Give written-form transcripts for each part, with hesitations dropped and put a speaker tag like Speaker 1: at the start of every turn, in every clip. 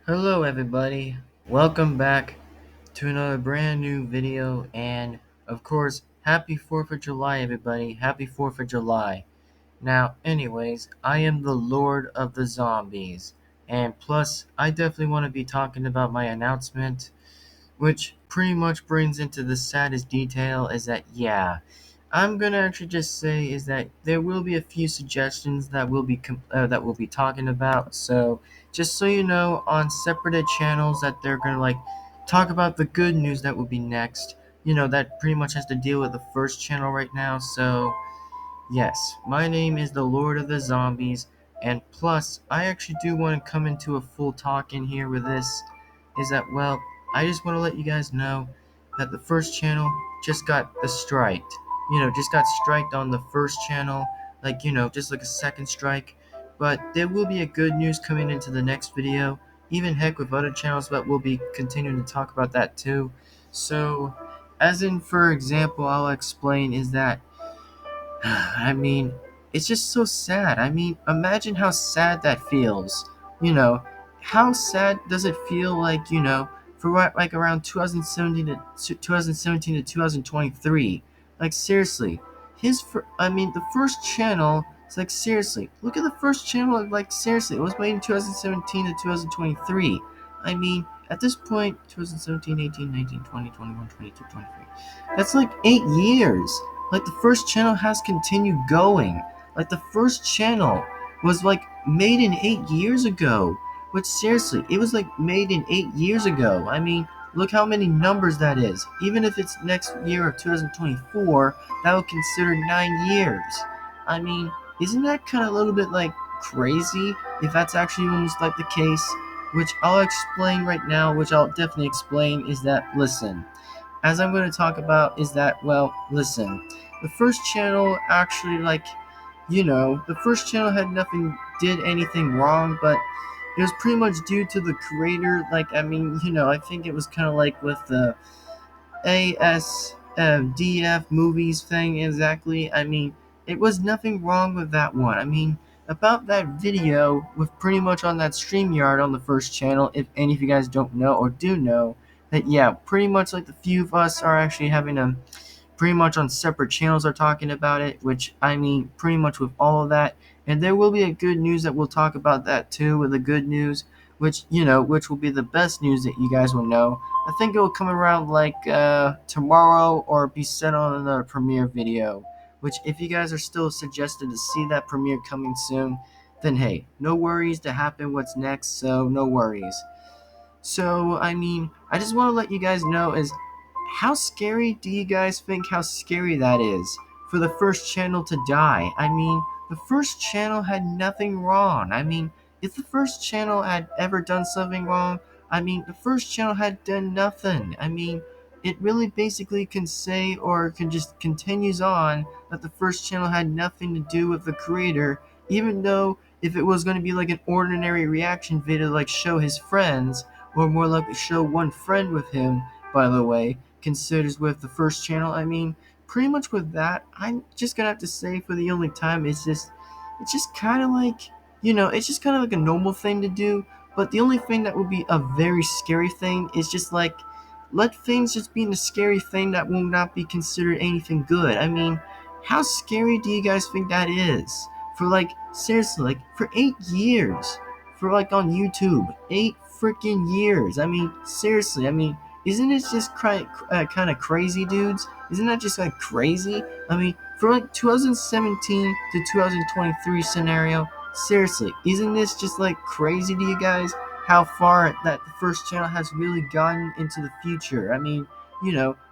Speaker 1: Hello everybody, welcome back to another brand new video, and of course, happy 4th of July everybody, happy 4th of July. Now anyways, I am the Lord of the Zombies, and plus I definitely want to be talking about my announcement, which pretty much brings into the saddest detail is that I'm gonna actually just say is that there will be a few suggestions that we'll be talking about. So just so you know, on separate channels that they're gonna talk about the good news that will be next. That pretty much has to deal with the first channel right now. So yes, my name is the Lord of the Zombies, and plus, I actually do want to come into a full talk in here with this. Is that, well, I just want to let you guys know that the first channel just got the striked. Just got striked on the first channel, just like a second strike. But there will be a good news coming into the next video, even heck with other channels, but we'll be continuing to talk about that too. So, as in, for example, I'll explain is that I mean, it's just so sad. I mean, imagine how sad that feels. You know, how sad does it feel for like around 2017 to 2023? Like seriously, the first channel. It's like seriously, look at the first channel. Like seriously, it was made in 2017 to 2023. I mean, at this point, 2017, 18, 19, 20, 21, 22, 23. That's like 8 years. Like the first channel has continued going. Like the first channel was like made in 8 years ago. But seriously, it was like made in 8 years ago. I mean, look how many numbers that is. Even if it's next year of 2024, that would consider 9 years. I mean, isn't that kind of a little bit like crazy if that's actually almost like the case? Which I'll explain right now, which I'll definitely explain is that, listen, as I'm going to talk about is that, well, listen, the first channel actually, the first channel had nothing, did anything wrong, but it was pretty much due to the creator. I think it was kind of like with the ASDF movies thing exactly. I mean, it was nothing wrong with that one. I mean, about that video with pretty much on that StreamYard on the first channel, if any of you guys don't know or do know, that pretty much like the few of us are actually having a pretty much on separate channels are talking about it, which I mean pretty much with all of that. And there will be a good news that we'll talk about that too with the good news, which will be the best news that you guys will know. I think it will come around tomorrow or be set on the premiere video. Which if you guys are still suggested to see that premiere coming soon, then hey, no worries to happen what's next, so no worries. So, I mean, I just want to let you guys know is how scary do you guys think how scary that is for the first channel to die? I mean, the first channel had nothing wrong. I mean, if the first channel had ever done something wrong, I mean, the first channel had done nothing. I mean, it really basically can say or can just continues on that the first channel had nothing to do with the creator, even though if it was going to be like an ordinary reaction video like show his friends, or more likely show one friend with him, by the way, considers with the first channel. I mean, pretty much with that, I'm just gonna have to say for the only time, it's just kind of like, it's just kind of like a normal thing to do. But the only thing that would be a very scary thing is just like, let things just be a scary thing that will not be considered anything good. I mean, how scary do you guys think that is? For like, seriously, like for 8 years, for like on YouTube, 8 freaking years. I mean, seriously, I mean, isn't it just kind of crazy, dudes? Isn't that just like crazy? I mean, for like 2017 to 2023 scenario, seriously, isn't this just like crazy to you guys? How far that the first channel has really gotten into the future. I mean,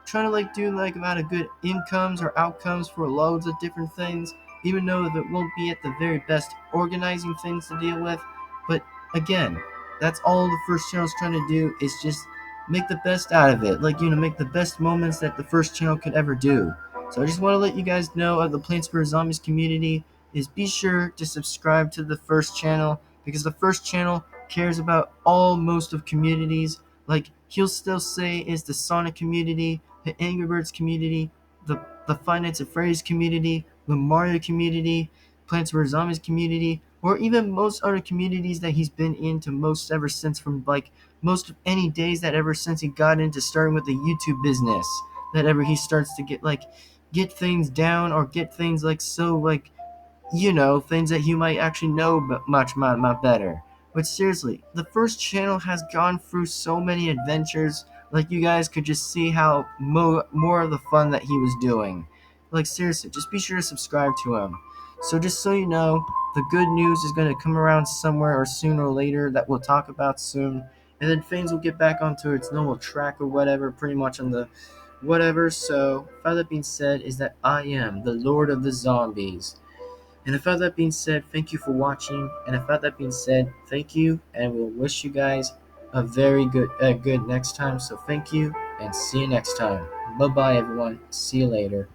Speaker 1: trying to like do like amount of good incomes or outcomes for loads of different things, even though it won't be at the very best organizing things to deal with. But again, that's all the first channel's trying to do is just make the best out of it. Make the best moments that the first channel could ever do. So I just want to let you guys know of the Plants vs. Zombies community is be sure to subscribe to the first channel because the first channel cares about all most of communities. Like he'll still say is the Sonic community, the Angry Birds community, the Five Nights at Freddy's community, the Mario community, Plants vs. Zombies community, or even most other communities that he's been into most ever since, from like most of any days that ever since he got into starting with the YouTube business, that ever he starts to get things down, or get things like so like, things that you might actually know much better. But seriously, the first channel has gone through so many adventures. Like, you guys could just see how more of the fun that he was doing. Like, seriously, just be sure to subscribe to him. So just so you know, the good news is going to come around somewhere or sooner or later that we'll talk about soon. And then things will get back onto its normal track or whatever, pretty much on the whatever. So, with that being said, is that I am the Lord of the Zombies. And without that being said, thank you for watching. And without that being said, thank you, and we'll wish you guys a very good next time. So thank you, and see you next time. Bye bye, everyone. See you later.